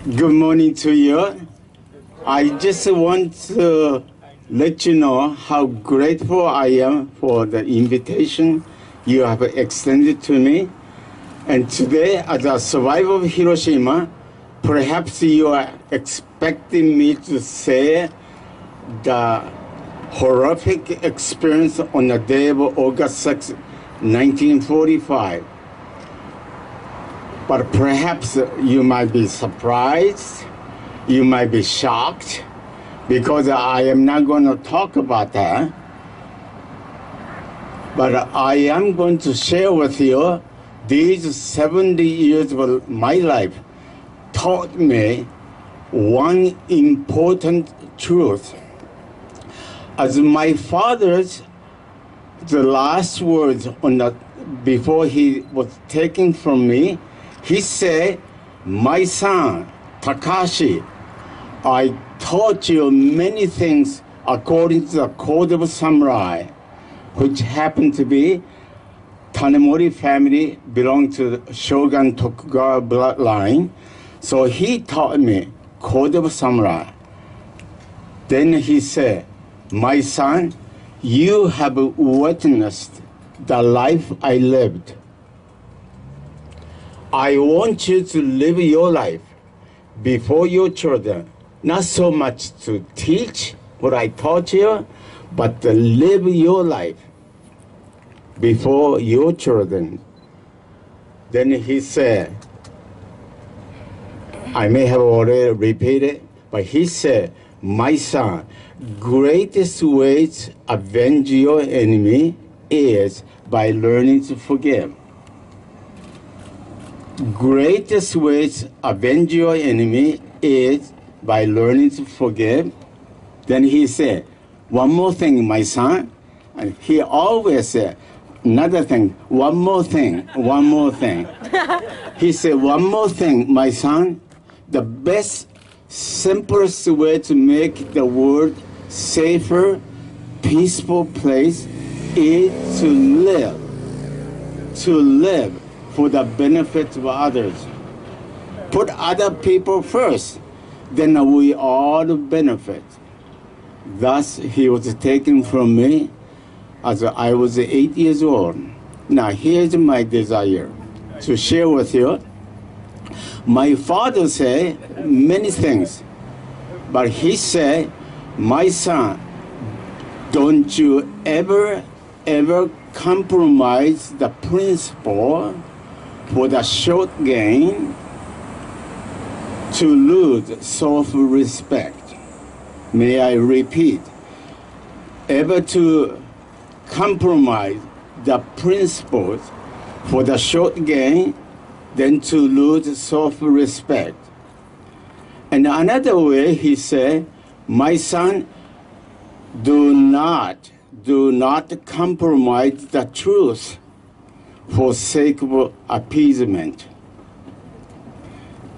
Good morning to you. I just want to let you know how grateful I am for the invitation you have extended to me. And today, as a survivor of Hiroshima, perhaps you are expecting me to say the horrific experience on the day of August 6, 1945. But perhaps you might be surprised, you might be shocked, because I am not going to talk about that. But I am going to share with you these 70 years of my life taught me one important truth. As my father's, the last words before he was taken from me, he said, "My son, Takashi, I taught you many things according to the Code of Samurai," which happened to be Tanemori family belonged to the Shogun Tokugawa bloodline. So he taught me Code of Samurai. Then he said, "My son, you have witnessed the life I lived. I want you to live your life before your children, not so much to teach what I taught you, but to live your life before your children." Then he said, I may have already repeated, but he said, "My son, greatest way to avenge your enemy is by learning to forgive." Greatest way to avenge your enemy is by learning to forgive. Then he said, "One more thing, my son." And he always said, another thing, one more thing, one more thing. He said, "One more thing, my son. The best, simplest way to make the world safer, peaceful place is to live for the benefit of others. Put other people first, then we all benefit." Thus, he was taken from me as I was 8 years old. Now, here's my desire to share with you. My father said many things, but he said, "My son, don't you ever compromise the principle for the short gain to lose self-respect." May I repeat, ever to compromise the principles for the short gain, then to lose self-respect. And another way, he said, "My son, do not compromise the truth for sake of appeasement."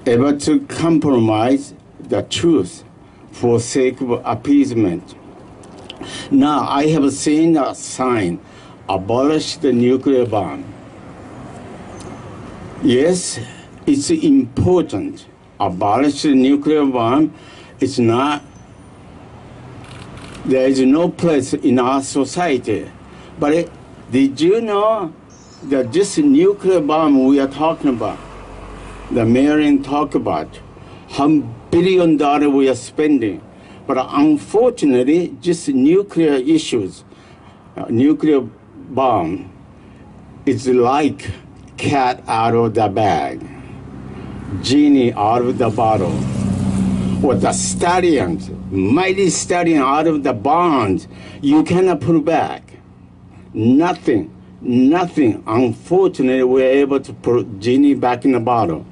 Ever to compromise the truth for sake of appeasement. Now, I have seen a sign, "Abolish the nuclear bomb." Yes, it's important. Abolish the nuclear bomb. It's not, there is no place in our society. But did you know that this nuclear bomb we are talking about, the Marion talked about, how $1 billion we are spending. But unfortunately, just nuclear issues, nuclear bomb, is like cat out of the bag, genie out of the bottle, or the stallions, mighty stallion out of the barns. You cannot put back. Nothing. Unfortunately, we're able to put genie back in the bottle.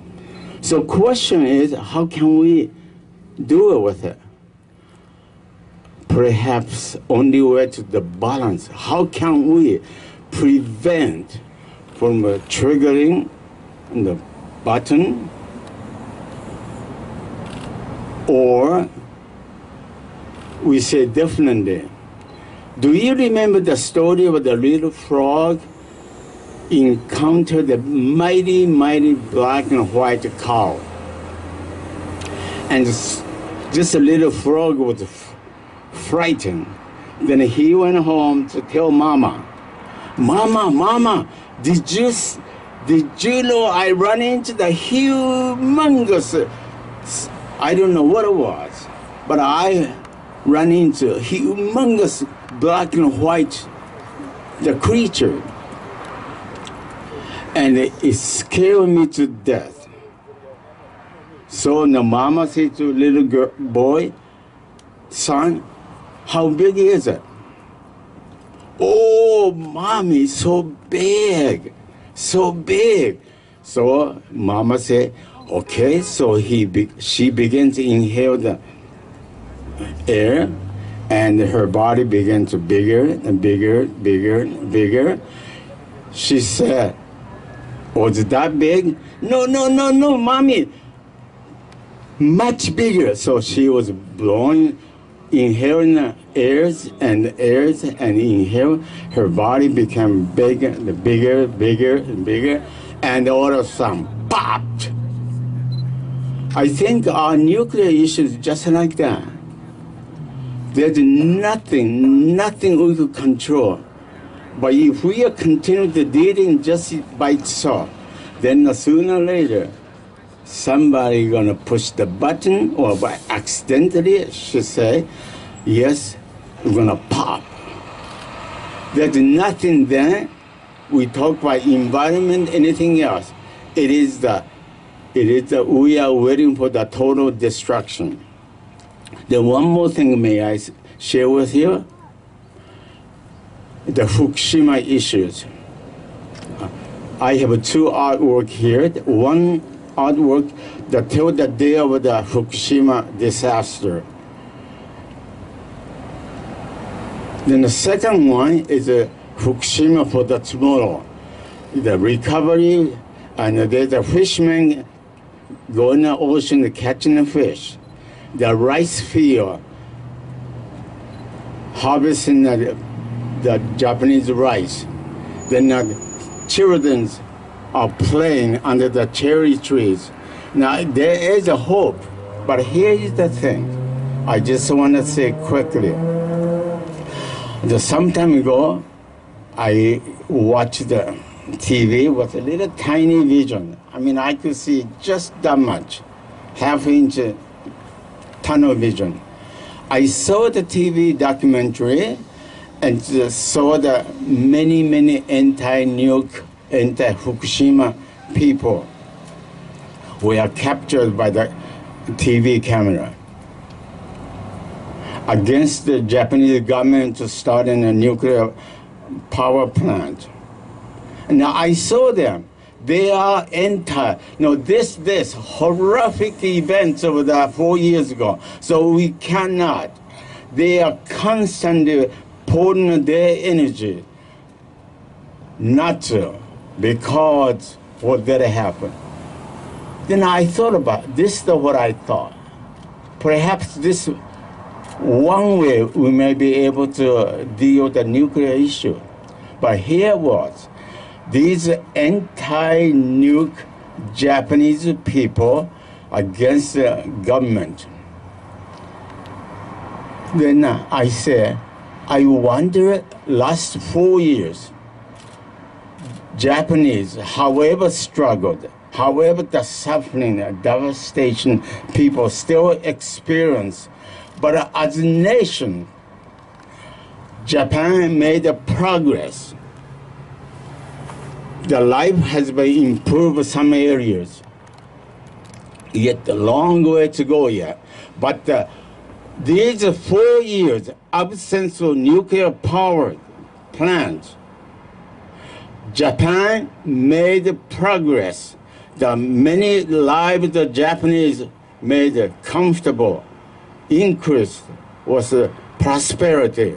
So question is, how can we do it with it? Perhaps only way to the balance. How can we prevent from triggering the button, or we say differently. Do you remember the story of the little frog encountered the mighty black and white cow? And this little frog was frightened. Then he went home to tell Mama, Mama, did you know I ran into the humongous, I don't know what it was, but I ran into humongous black and white, the creature. And it scared me to death. So the mama said to little boy, son, how big is it? Oh, mommy, so big, so big. So mama said, okay. So she began to inhale the air, and her body began to bigger and bigger, bigger and bigger. She said, was it that big? No, mommy, much bigger. So she was blowing, inhaling the airs and inhale. Her body became bigger and bigger, bigger and bigger, and all of a sudden, popped. I think our nuclear issue is just like that. There's nothing we could control. But if we continue to do it just by itself, then sooner or later, somebody gonna push the button, or by accidentally should say, yes, we're gonna pop. There's nothing there. We talk about environment, anything else. It is we are waiting for the total destruction. Then one more thing may I share with you? The Fukushima issues. I have two artwork here. One artwork that tells the day of the Fukushima disaster. Then the second one is Fukushima for the tomorrow. The recovery, and there's a fisherman going in the ocean catching the fish. The rice field, harvesting the Japanese rice. Then the children are playing under the cherry trees. Now, there is a hope, but here is the thing. I just want to say quickly. Some time ago, I watched the TV with a little tiny vision. I mean, I could see just that much, half-inch tunnel vision. I saw the TV documentary and saw the many anti-nuke, anti-Fukushima people were captured by the TV camera against the Japanese government to start a nuclear power plant. Now I saw them. They are this horrific events over the 4 years ago. So we cannot. They are constantly pouring their energy not to, because what did happen? Then I thought about this. Is what I thought. Perhaps this one way we may be able to deal with the nuclear issue. But here was these anti-nuke Japanese people against the government. Then I said, I wonder, last 4 years, Japanese, however struggled, however the suffering, devastation people still experience, but as a nation, Japan made a progress. The life has been improved in some areas, yet a long way to go yet. But these 4 years, absence of nuclear power plants, Japan made progress. The many lives the Japanese made comfortable, increased, was prosperity.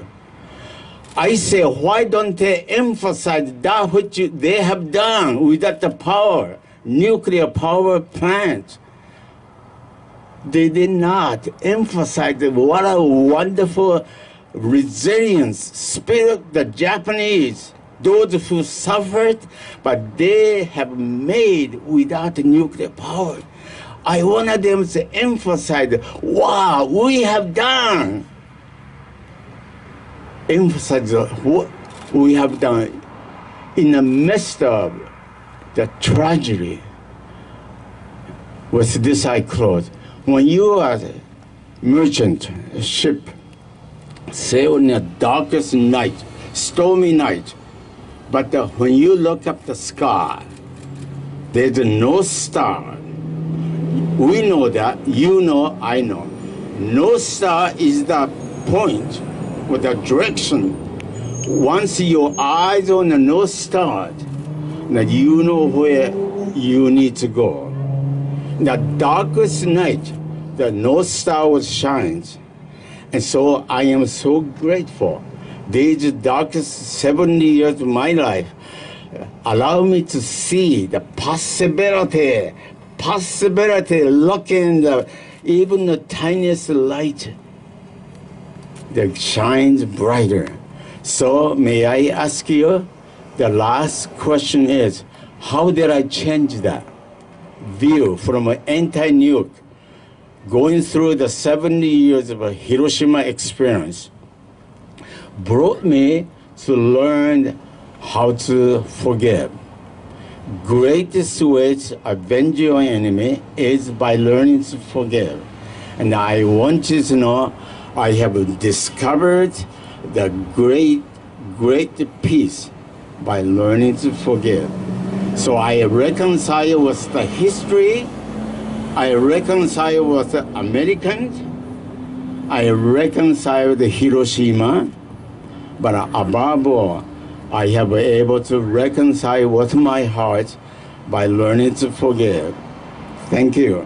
I say, why don't they emphasize that which they have done without the power, nuclear power plants? They did not emphasize what a wonderful resilience, spirit the Japanese, those who suffered, but they have made without nuclear power. I wanted them to emphasize, wow, we have done. Emphasize what we have done in the midst of the tragedy. With this I close. When you are a merchant ship, sail in the darkest night, stormy night, but when you look up the sky, there's no star. We know that, you know, I know. No star is the point or the direction. Once your eyes on the North Star, that you know where you need to go. The darkest night, the North Star was shines. And so I am so grateful. These darkest 70 years of my life allow me to see the possibility, looking even the tiniest light that shines brighter. So may I ask you, the last question is, how did I change that view from an anti-New York, going through the 70 years of a Hiroshima experience, brought me to learn how to forgive. Greatest way to avenge your enemy is by learning to forgive. And I want you to know, I have discovered the great peace by learning to forgive. So I reconcile with the history, I reconcile with the Americans, I reconcile with Hiroshima, but above all, I have been able to reconcile with my heart by learning to forgive. Thank you.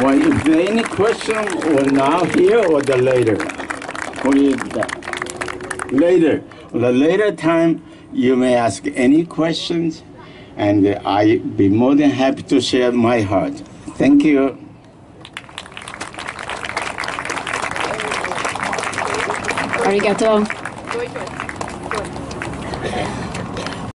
Well, if there are any questions, or now here or the later? What is that? Later. The later time, you may ask any questions, and I'd be more than happy to share my heart. Thank you. Arigato.